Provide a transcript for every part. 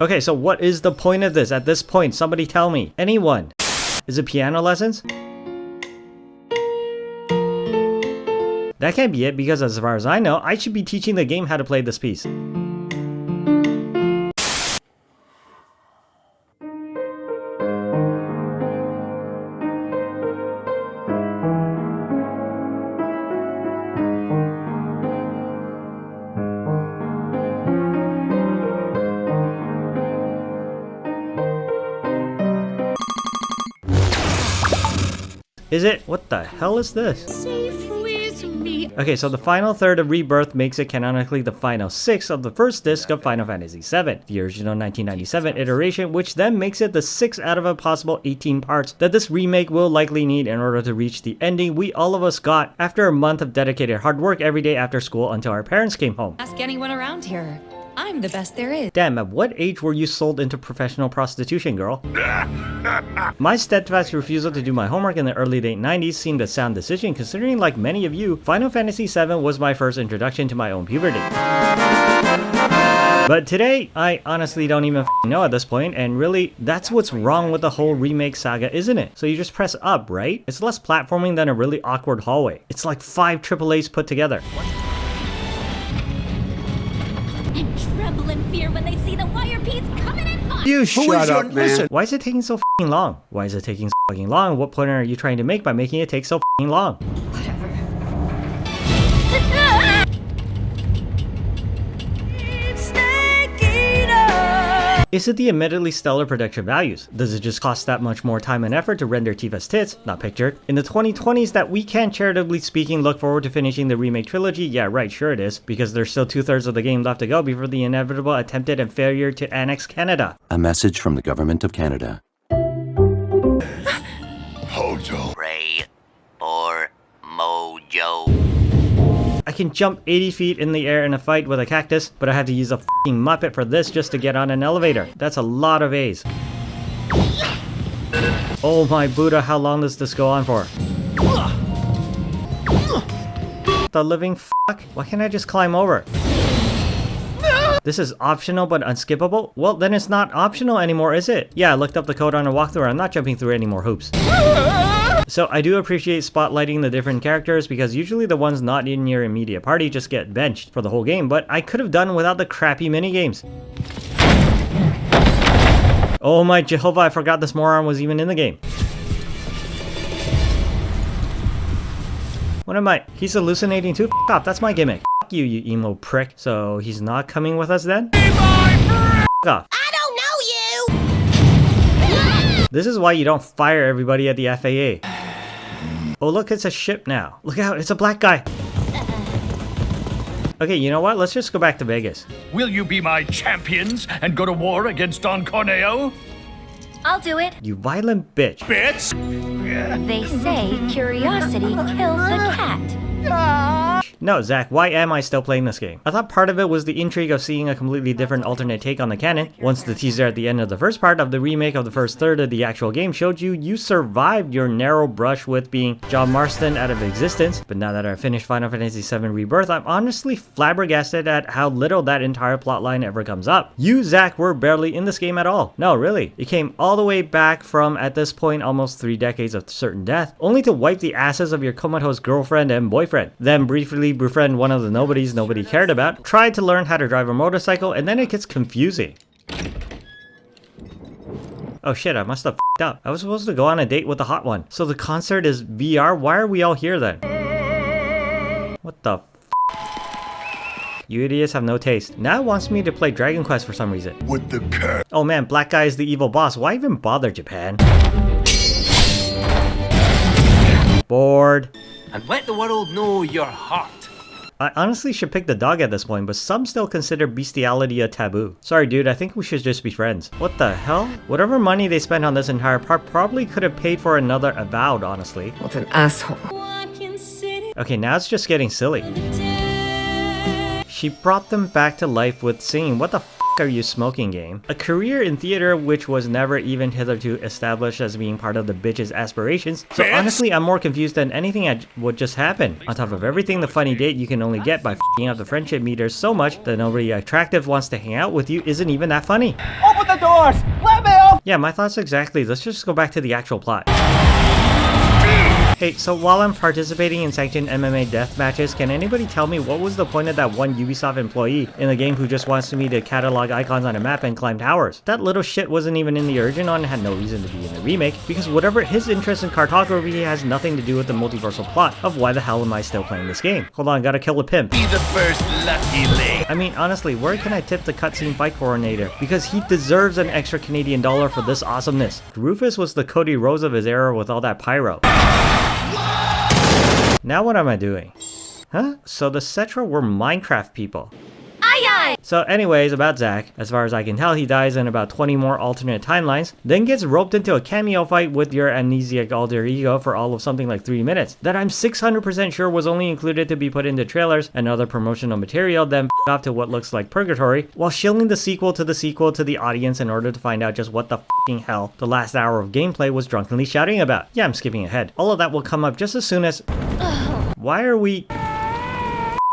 Okay, so what is the point of this? At this point, somebody tell me. Anyone. Is it piano lessons? That can't be it, because as far as I know, I should be teaching the game how to play this piece. Is it? What the hell is this? Okay, so the final third of Rebirth makes it canonically the final 6 of the first disc of Final Fantasy VII, the original 1997 iteration, which then makes it the 6th out of a possible 18 parts that this remake will likely need in order to reach the ending we all of us got after a month of dedicated hard work every day after school until our parents came home. Ask anyone around here. I'm the best there is. Damn, at what age were you sold into professional prostitution, girl? My steadfast refusal to do my homework in the early late 90s seemed a sound decision, considering, like many of you, Final Fantasy VII was my first introduction to my own puberty. But today, I honestly don't even know at this point, and really, that's what's wrong with the whole remake saga, isn't it? So you just press up, right? It's less platforming than a really awkward hallway. It's like 5 AAAs put together. And tremble in fear when they see the wire beads coming in hot. You shut up, man. Why is it taking so long? Why is it taking so long? What point are you trying to make by making it take so long? Whatever. Is it the admittedly stellar production values? Does it just cost that much more time and effort to render Tifa's tits, not pictured, in the 2020s that we can, charitably speaking, look forward to finishing the remake trilogy? Yeah, right, sure it is, because there's still 2/3 of the game left to go before the inevitable attempted and failure to annex Canada. A message from the government of Canada. Hojo. Ray or Mojo. I can jump 80 feet in the air in a fight with a cactus, but I have to use a f***ing Muppet for this just to get on an elevator. That's a lot of A's. Oh my Buddha, how long does this go on for? The living fuck? Why can't I just climb over? This is optional but unskippable? Well, then it's not optional anymore, is it? Yeah, I looked up the code on a walkthrough. I'm not jumping through any more hoops. So I do appreciate spotlighting the different characters, because usually the ones not in your immediate party just get benched for the whole game, but I could have done without the crappy minigames. Oh my Jehovah, I forgot this moron was even in the game. What am I? He's hallucinating too? F*** off, that's my gimmick. F*** you, you emo prick. So he's not coming with us then? F*** off. I don't know you! This is why you don't fire everybody at the FAA. Oh look, it's a ship now. Look out, it's a black guy. Okay, you know what? Let's just go back to Vegas. Will you be my champions and go to war against Don Corneo? I'll do it. You violent bitch. Bitch! They say curiosity killed the cat. No, Zach, why am I still playing this game? I thought part of it was the intrigue of seeing a completely different alternate take on the canon. Once the teaser at the end of the first part of the remake of the first third of the actual game showed you survived your narrow brush with being John Marston out of existence. But now that I've finished Final Fantasy VII Rebirth, I'm honestly flabbergasted at how little that entire plotline ever comes up. You, Zach, were barely in this game at all. No, really. It came all the way back from, at this point, almost 3 decades of certain death, only to wipe the asses of your comatose girlfriend and boyfriend, then briefly befriend one of the nobodies nobody cared about, tried to learn how to drive a motorcycle, and then it gets confusing. Oh shit, I must have f***ed up. I was supposed to go on a date with the hot one. So the concert is VR? Why are we all here then? What the f***? You idiots have no taste. Now it wants me to play Dragon Quest for some reason. With the cat. Oh man, Black Guy is the evil boss. Why even bother, Japan? Bored. And let the world know your heart. I honestly should pick the dog at this point, but some still consider bestiality a taboo. Sorry dude, I think we should just be friends. What the hell? Whatever money they spent on this entire part probably could have paid for another Avowed, honestly. What an asshole. Okay, now it's just getting silly. She brought them back to life with singing. What the f? are you smoking, game? A career in theater which was never even hitherto established as being part of the bitch's aspirations. So honestly, I'm more confused than anything at what just happened. On top of everything, the funny date you can only get by f***ing up the friendship meters so much that nobody attractive wants to hang out with you isn't even that funny. Open the doors! Let me off! Yeah, my thoughts exactly. Let's just go back to the actual plot. Hey, so while I'm participating in sanctioned MMA death matches, can anybody tell me what was the point of that one Ubisoft employee in the game who just wants me to catalog icons on a map and climb towers? That little shit wasn't even in the original and had no reason to be in the remake, because whatever his interest in cartography has nothing to do with the multiversal plot of why the hell am I still playing this game. Hold on, gotta kill a pimp. Be the first lucky link. I mean, honestly, where can I tip the cutscene fight coordinator? Because he deserves an extra Canadian dollar for this awesomeness. Rufus was the Cody Rhodes of his era with all that pyro. Now what am I doing? Huh? So the Cetra were Minecraft people. Aye aye! So anyways, about Zack, as far as I can tell, he dies in about 20 more alternate timelines, then gets roped into a cameo fight with your amnesiac alter ego for all of something like 3 minutes, that I'm 600% sure was only included to be put into trailers and other promotional material, then off to what looks like purgatory, while shilling the sequel to the audience in order to find out just what the f***ing hell the last hour of gameplay was drunkenly shouting about. Yeah, I'm skipping ahead. All of that will come up just as soon as... Why are we...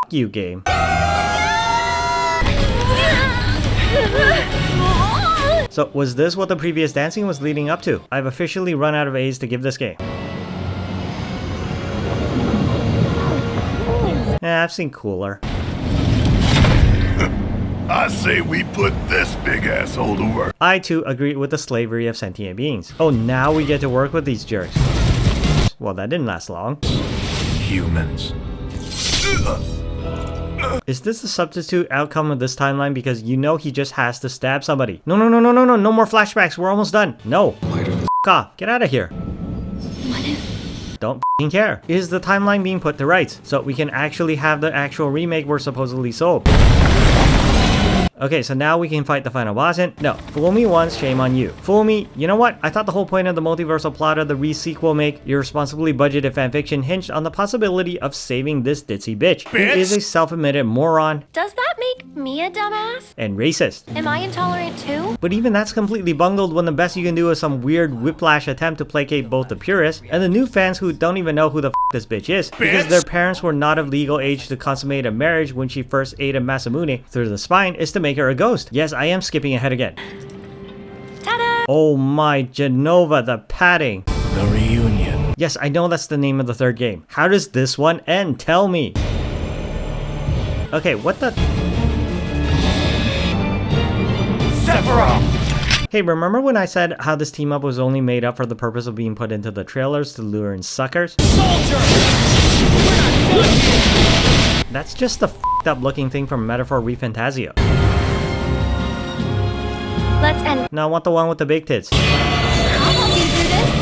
you, game. So was this what the previous dancing was leading up to? I've officially run out of A's to give this game. I've seen cooler. I say we put this big asshole to work. I too agree with the slavery of sentient beings. Oh, now we get to work with these jerks. Well, that didn't last long. Humans. Is this the substitute outcome of this timeline because you know he just has to stab somebody? No more flashbacks, we're almost done. No. F off, get out of here. Don't f***ing care. Is the timeline being put to rights so we can actually have the actual remake we're supposedly sold? Okay, so now we can fight the final boss and... No, fool me once, shame on you. Fool me, you know what? I thought the whole point of the multiversal plot of the re-sequel make irresponsibly budgeted fanfiction hinged on the possibility of saving this ditzy bitch, who is a self-admitted moron Does that make me a dumbass? and racist. Am I intolerant too? But even that's completely bungled when the best you can do is some weird whiplash attempt to placate both the purists and the new fans who don't even know who the f this bitch is, because their parents were not of legal age to consummate a marriage when she first ate a Masamune through the spine is to make her a ghost. Yes, I am skipping ahead again. Ta-da! Oh my Genova, the padding. The reunion. Yes, I know that's the name of the third game. How does this one end? Tell me. Okay, what the... Sephiroth! Hey, remember when I said how this team up was only made up for the purpose of being put into the trailers to lure in suckers? Soldier! We're not done here! That's just the f***ed up looking thing from Metaphor ReFantazio. Let's end. No, I want the one with the big tits. I'll help you through this.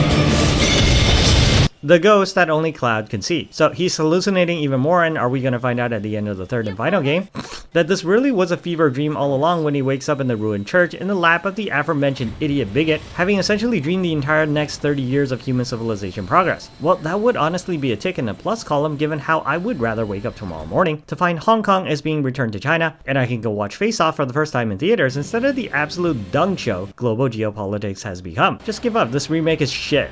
The ghost that only Cloud can see. So he's hallucinating even more, and are we gonna find out at the end of the third and final game that this really was a fever dream all along when he wakes up in the ruined church in the lap of the aforementioned idiot bigot, having essentially dreamed the entire next 30 years of human civilization progress? Well, that would honestly be a tick in the plus column given how I would rather wake up tomorrow morning to find Hong Kong as being returned to China, and I can go watch Face Off for the first time in theaters instead of the absolute dung show global geopolitics has become. Just give up, this remake is shit.